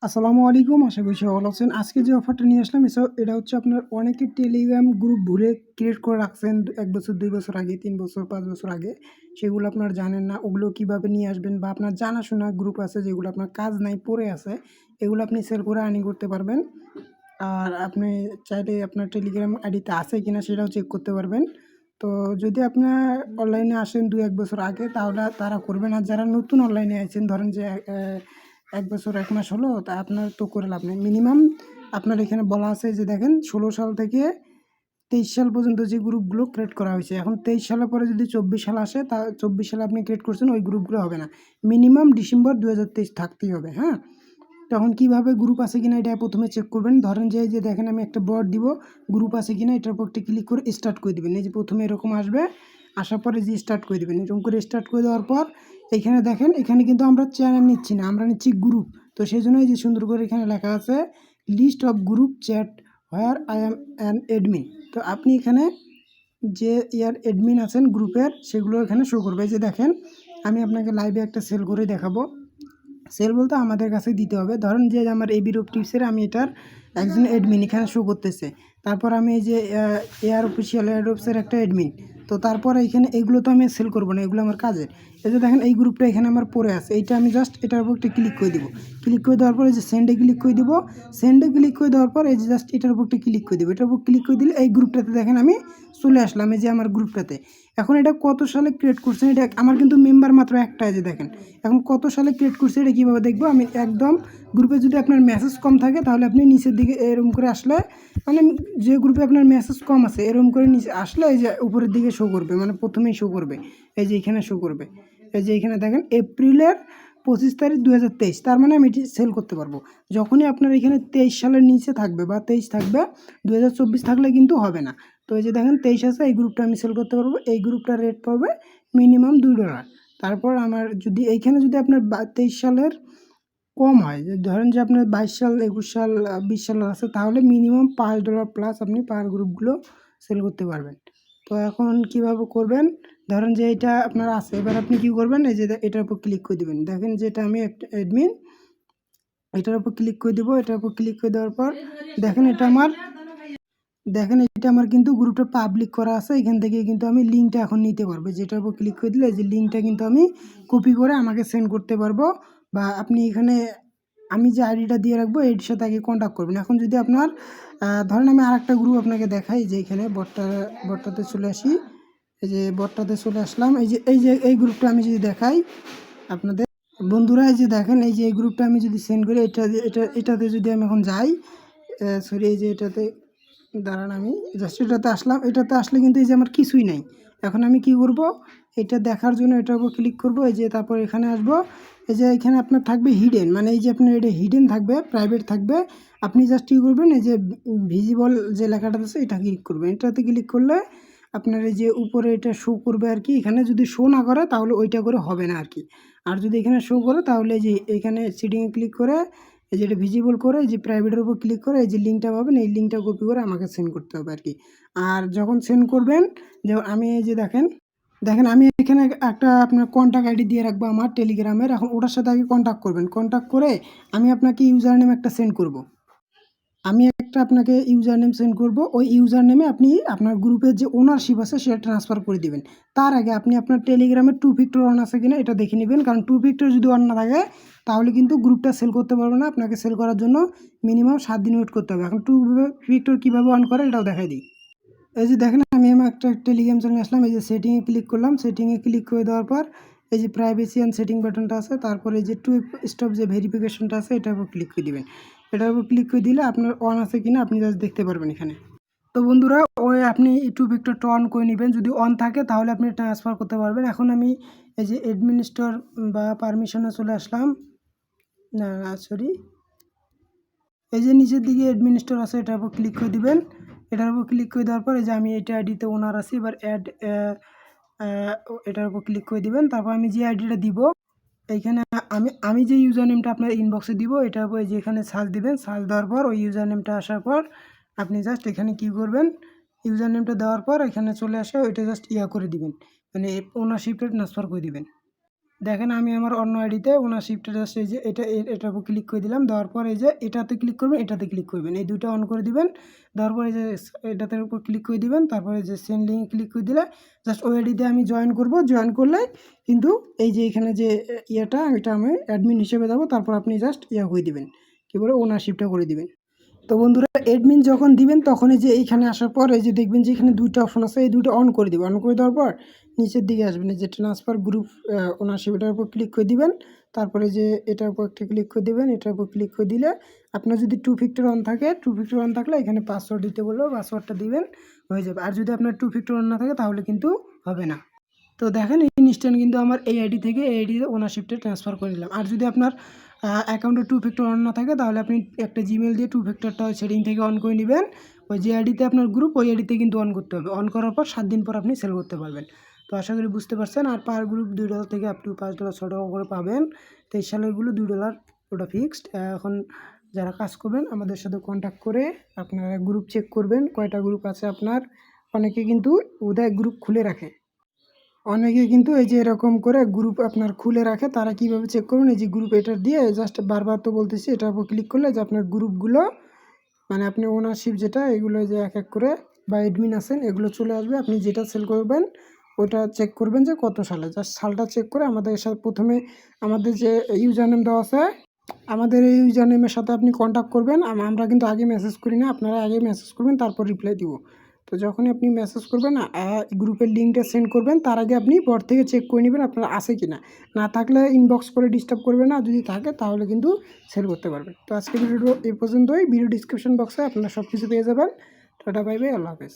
আসসালামু আলাইকুম। আশা করি সবাই ভালো আছেন। আজকে যে অফারটা নিয়ে আসলাম এটা হচ্ছে আপনার অনেকে টেলিগ্রাম গ্রুপ ভুলে ক্রিয়েট করে রাখছেন ১ বছর, ২ বছর আগে, ৩ বছর, ৫ বছর আগে। সেগুলো আপনারা জানেন না। ওগুলো কিভাবে নিয়ে আসবেন বা আপনার জানাশোনা গ্রুপ আছে যেগুলো আপনার কাজ নাই পড়ে আছে, এগুলো আপনি সেল করে আর্নিং করতে পারবেন। আর আপনি চাইলে আপনার টেলিগ্রাম আইডিতে আছে কিনা সেটাও চেক করতে পারবেন। তো যদি আপনার অনলাইনে আসেন ২-১ বছর আগে তাহলে তারা করবেন। আর যারা নতুন অনলাইনে আছেন ধরেন যে ১ বছর ১ মাস হলো তা আপনার তো করে লাভ নেই। মিনিমাম আপনার এখানে বলা আছে যে দেখেন ১৬ সাল থেকে ২৩ সাল পর্যন্ত যে গ্রুপগুলো ক্রিয়েট করা হয়েছে। এখন ২৩ সালের পরে যদি ২৪ সাল আসে তা ২৪ সালে আপনি ক্রিয়েট করছেন ওই গ্রুপগুলো হবে না। মিনিমাম ডিসেম্বর ২০২৩ থাকতেই হবে, হ্যাঁ? তখন কিভাবে গ্রুপ আছে কিনা এটা প্রথমে চেক করবেন। ধরেন যে এই যে দেখেন আমি একটা বট দিব, গ্রুপ আছে কিনা এটার উপর একটা ক্লিক করে স্টার্ট করে দিবেন। এই যে প্রথমে এরকম আসবে, আসার পরে যে স্টার্ট করে দিবেন। এরকম করে স্টার্ট করে দেওয়ার পর এইখানে দেখেন এখানে কিন্তু আমরা চ্যানেল নিচ্ছি না, আমরা নিচ্ছি গ্রুপ। তো সেজন্য এই যে সুন্দর করে এখানে লেখা আছে list of group chat where I am an admin. তো আপনি এখানে যে অ্যাডমিন আছেন গ্রুপের সেগুলো এখানে শো করবে। এই যে দেখেন আমি আপনাকে লাইভে একটা সেল করে দেখাবো। সেল বলতে আমাদের কাছে দিতে হবে। ধরেন যে আমার এবি রূপ টিপসের আমি এটার একজন অ্যাডমিন এখানে শো করতেছে। তারপর আমি এই যে এয়ার অফিসিয়াল এয়ারড্রপসের একটা অ্যাডমিন। তো তারপর এখানে এগুলো তো আমি সেল করবো না, এগুলো আমার কাজের। এই যে দেখেন এই গ্রুপটা এখানে আমার পড়ে আছে, এইটা আমি জাস্ট এটার উপর একটা ক্লিক করে দিব। ক্লিক করে দেওয়ার পর এই যে সেন্ডে ক্লিক করে দিব। সেন্ডে ক্লিক করে দেওয়ার পর এই যে জাস্ট এটার উপর একটা ক্লিক করে দিব। এটার উপর ক্লিক করে দিলে এই গ্রুপটাতে দেখেন আমি চলে আসলাম, এই যে আমার গ্রুপটাতে। এখন এটা কত সালে ক্রিয়েট করছেন এটা আমার কিন্তু মেম্বার মাত্র একটা, এই যে দেখেন। এখন কত সালে ক্রিয়েট করছে এটা কীভাবে দেখবো আমি? একদম গ্রুপে যদি আপনার মেসেজ কম থাকে তাহলে আপনি নিচের দিকে এরকম করে আসলে, মানে যে গ্রুপে আপনার মেসেজ কম আছে এরকম করে নিচে আসলে এই যে উপরের দিকে শো করবে, মানে প্রথমেই শো করবে এই যে এখানে শো করবে। এই যে এখানে দেখেন এপ্রিলের 25 তারিখ 2023, তার মানে আমি এটি সেল করতে পারবো। যখনই আপনার এখানে 23 সালের নিচে থাকবে বা 23 থাকবে, 2024 থাকলে কিন্তু হবে না। তো এই যে দেখেন 23 আছে, এই গ্রুপটা আমি সেল করতে পারবো। এই গ্রুপটার রেট পড়বে মিনিমাম $2। তারপর আমার যদি এইখানে যদি আপনার 23 সালের কম হয়, যে ধরেন যে আপনার 22 সাল, 21 সাল, 20 সালের আছে, তাহলে মিনিমাম $5 প্লাস আপনি পার গ্রুপগুলো সেল করতে পারবেন। তো এখন কিভাবে করবেন? ধরেন যে এটা আপনার আছে, এবার আপনি কি করবেন? এই যে এটার উপর ক্লিক করে দিবেন। দেখেন যে এটা আমি একটা অ্যাডমিন, এটার উপর ক্লিক করে দিব। এটার উপর ক্লিক করে দেওয়ার পর দেখেন এটা আমার কিন্তু গ্রুপটা পাবলিক করা আছে। এখান থেকে কিন্তু আমি লিঙ্কটা এখন নিতে পারবো। যেটার উপর ক্লিক করে দিলে যে লিঙ্কটা কিন্তু আমি কপি করে আমাকে সেন্ড করতে পারবো। বা আপনি এখানে আমি যে আইডিটা দিয়ে রাখবো এর সাথে আগে কন্ট্যাক্ট করবেন। এখন যদি আপনার ধরেন আমি আরেকটা গ্রুপ আপনাকে দেখাই, যে এখানে বটটাতে চলে আসি। এই যে বটটাতে চলে আসলাম। এই গ্রুপটা আমি যদি দেখাই আপনাদের বন্ধুরা, এই যে দেখেন এই যে এই গ্রুপটা আমি যদি সেন্ড করি, এটাতে যদি আমি এখন যাই, সরি এই যে এটাতে দাঁড়ান, আমি জাস্ট এটাতে আসলাম। এটাতে আসলে কিন্তু এই যে আমার কিছুই নাই। এখন আমি কি করব? এটা দেখার জন্য এটার উপর ক্লিক করব। এই যে তারপর এখানে আসব। এই যে এখানে আপনার থাকবে হিডেন, মানে এই যে আপনার এটা হিডেন থাকবে, প্রাইভেট থাকবে। আপনি জাস্ট কী করবেন? এই যে ভিজিবল যে লেখাটা আছে এটা ক্লিক করবেন। এটাতে ক্লিক করলে আপনার এই যে উপরে এটা শো করবে আর কি। এখানে যদি শো না করে তাহলে ওইটা করে হবে না আর কি। আর যদি এখানে শো করে তাহলে এই যে এখানে সেটিংয়ে ক্লিক করে এই যে এটা ভিজিবল করে এই যে প্রাইভেটের উপর ক্লিক করে এই যে লিঙ্কটা পাবেন, এই লিঙ্কটা কপি করে আমাকে সেন্ড করতে হবে আর কি। আর যখন সেন্ড করবেন, যেমন আমি এই যে দেখেন আমি এখানে একটা আপনার কন্ট্যাক্ট আইডি দিয়ে রাখবো আমার টেলিগ্রামের। এখন ওটার সাথে আগে কন্ট্যাক্ট করবেন। কন্ট্যাক্ট করে আমি আপনাকে ইউজার নেম একটা সেন্ড করব। আমি একটা আপনাকে ইউজার নেম সেন্ড করব। ওই ইউজার নেমে আপনি আপনার গ্রুপের যে ওনারশিপ আছে সেটা ট্রান্সফার করে দিবেন। তার আগে আপনি আপনার টেলিগ্রামের 2 ফ্যাক্টর অন আছে কিনা এটা দেখে নেবেন, কারণ 2 ফ্যাক্টর যদি অন না থাকে তাহলে কিন্তু গ্রুপটা সেল করতে পারবে না। আপনাকে সেল করার জন্য মিনিমাম 7 দিন ওয়েট করতে হবে। এখন 2 ফ্যাক্টর কীভাবে অন করে এটাও দেখাই দিই। এই যে দেখেন আমি আমার একটা টেলিগ্রাম চ্যানেলে আসলাম। এই যে সেটিংয়ে ক্লিক করলাম। সেটিংয়ে ক্লিক করে দেওয়ার পর এই যে প্রাইভেসি অ্যান্ড সেটিং বাটনটা আছে, তারপরে এই যে টু স্টপ যে ভেরিফিকেশনটা আছে এটার উপর ক্লিক করে দিবেন। এটার উপর ক্লিক করে দিলে আপনার অন আছে কিনা আপনি জাস্ট দেখতে পারবেন এখানে। তো বন্ধুরা ওই আপনি টু ফ্যাক্টরটা অন করে নেবেন। যদি অন থাকে তাহলে আপনি ট্রান্সফার করতে পারবেন। এখন আমি এই যে অ্যাডমিনিস্টর বা পারমিশনে চলে আসলাম। না সরি, এই যে নিচের দিকে অ্যাডমিনিস্টর আছে এটার উপর ক্লিক করে দিবেন। এটার উপর ক্লিক করে দেওয়ার পরে যে আমি এটা আইডিতে ওনার আছি, এবার অ্যাড এটার উপর ক্লিক করে দিবেন। তারপর আমি যে আইডিটা দিব এইখানে আমি যে ইউজার নেমটা আপনার ইনবক্সে দিব এটার উপর যে এখানে সার্চ দিবেন। সার্চ দেওয়ার পর ওই ইউজার নেমটা আসার পর আপনি জাস্ট এখানে কি করবেন? ইউজার নেমটা দেওয়ার পর এখানে চলে আসে ওইটা জাস্ট করে দিবেন, মানে ওনারশিপটা ট্রান্সফার করে দিবেন। দেখেন আমি আমার অন্য আইডিতে ওনারশিপটা জাস্ট এই যে এটার উপর ক্লিক করে দিলাম। দেওয়ার পর এই যে এটাতে ক্লিক করবেন, এটাতে ক্লিক করবেন, এই দুটো অন করে দিবেন। দেওয়ার পর এই যে এটাতে উপর ক্লিক করে দিবেন। তারপরে যে সেন্ড লিঙ্কে ক্লিক করে দিলে জাস্ট ওই আইডিতে আমি জয়েন করব। জয়েন করলে কিন্তু এই যে এখানে যে ইয়েটা এটা আমি অ্যাডমিন হিসেবে দেবো। তারপর আপনি জাস্ট ইয়ে করে দিবেন, কী বলে ওনারশিপটা করে দিবেন। তো বন্ধুরা অ্যাডমিন যখন দিবেন তখন এই যে এইখানে আসার পর এই যে দেখবেন যে এখানে দুইটা অপশন আছে, এই দুটো অন করে দিবেন। অন করে দেওয়ার পর নিচের দিকে আসবেন, এই যে ট্রান্সফার গ্রুপ ওনারশিপ এটার উপর ক্লিক করে দিবেন। তারপরে যে এটার উপর একটা ক্লিক করে দিবেন, এটার উপর ক্লিক করে দিলে আপনার যদি 2 ফ্যাক্টর অন থাকে, 2 ফ্যাক্টর অন থাকলে এখানে পাসওয়ার্ড দিতে বলবো, পাসওয়ার্ডটা দিবেন, হয়ে যাবে। আর যদি আপনার 2 ফ্যাক্টর অন না থাকে তাহলে কিন্তু হবে না। তো দেখেন ইনস্ট্যান্ট কিন্তু আমার এই আইডি থেকে এই আইডিতে ওনারশিপটা ট্রান্সফার করে নিলাম। আর যদি আপনার অ্যাকাউন্টে 2 ফ্যাক্টর অন না থাকে তাহলে আপনি একটা জিমেল দিয়ে 2 ফ্যাক্টরটা সেটিং থেকে অন করে নেবেন। ওই যে আইডিতে আপনার গ্রুপ ওই আইডিতে কিন্তু অন করতে হবে। অন করার পর 7 দিন পর আপনি সেল করতে পারবেন। তো আশা করি বুঝতে পারছেন। আর পার গ্রুপ $2 থেকে আপ টু $5 $6 করে পাবেন। 23 সালেরগুলো $2 ওটা ফিক্সড। এখন যারা কাজ করবেন আমাদের সাথে কন্ট্যাক্ট করে আপনারা গ্রুপ চেক করবেন কয়টা গ্রুপ আছে আপনার। অনেকে কিন্তু ওদের গ্রুপ খুলে রাখে, অনেকে কিন্তু এই যে এরকম করে গ্রুপ আপনার খুলে রাখে। তারা কিভাবে চেক করবেন, এই যে গ্রুপ এটা দিয়ে জাস্ট বারবার তো বলতেছি, এটার উপর ক্লিক করলে যে আপনার গ্রুপগুলো মানে আপনি ওনারশিপ যেটা এগুলো যে এক এক করে বা অ্যাডমিন আছেন এগুলো চলে আসবে। আপনি যেটা সেল করবেন ওটা চেক করবেন যে কত সালে, জাস্ট সালটা চেক করে আমাদের সাথে প্রথমে আমাদের যে ইউজার নেম দেওয়া আছে আমাদের এই ইউজার নেমের সাথে আপনি কন্ট্যাক্ট করবেন। আমরা কিন্তু আগে মেসেজ করি না, আপনারা আগে মেসেজ করবেন তারপর রিপ্লাই দিব। তো যখনই আপনি মেসেজ করবেন গ্রুপের লিঙ্কটা সেন্ড করবেন, তার আগে আপনি পর থেকে চেক করে নেবেন আপনার আছে কি না। না থাকলে ইনবক্স করে ডিস্টার্ব করবেন না, যদি থাকে তাহলে কিন্তু সেল করতে পারবেন। তো আজকে ভিডিও এই পর্যন্তই। ভিডিও ডিসক্রিপশন বক্সে আপনারা সব কিছু পেয়ে যাবেন। টাটা বাই বাই, আল্লাহ হাফেজ।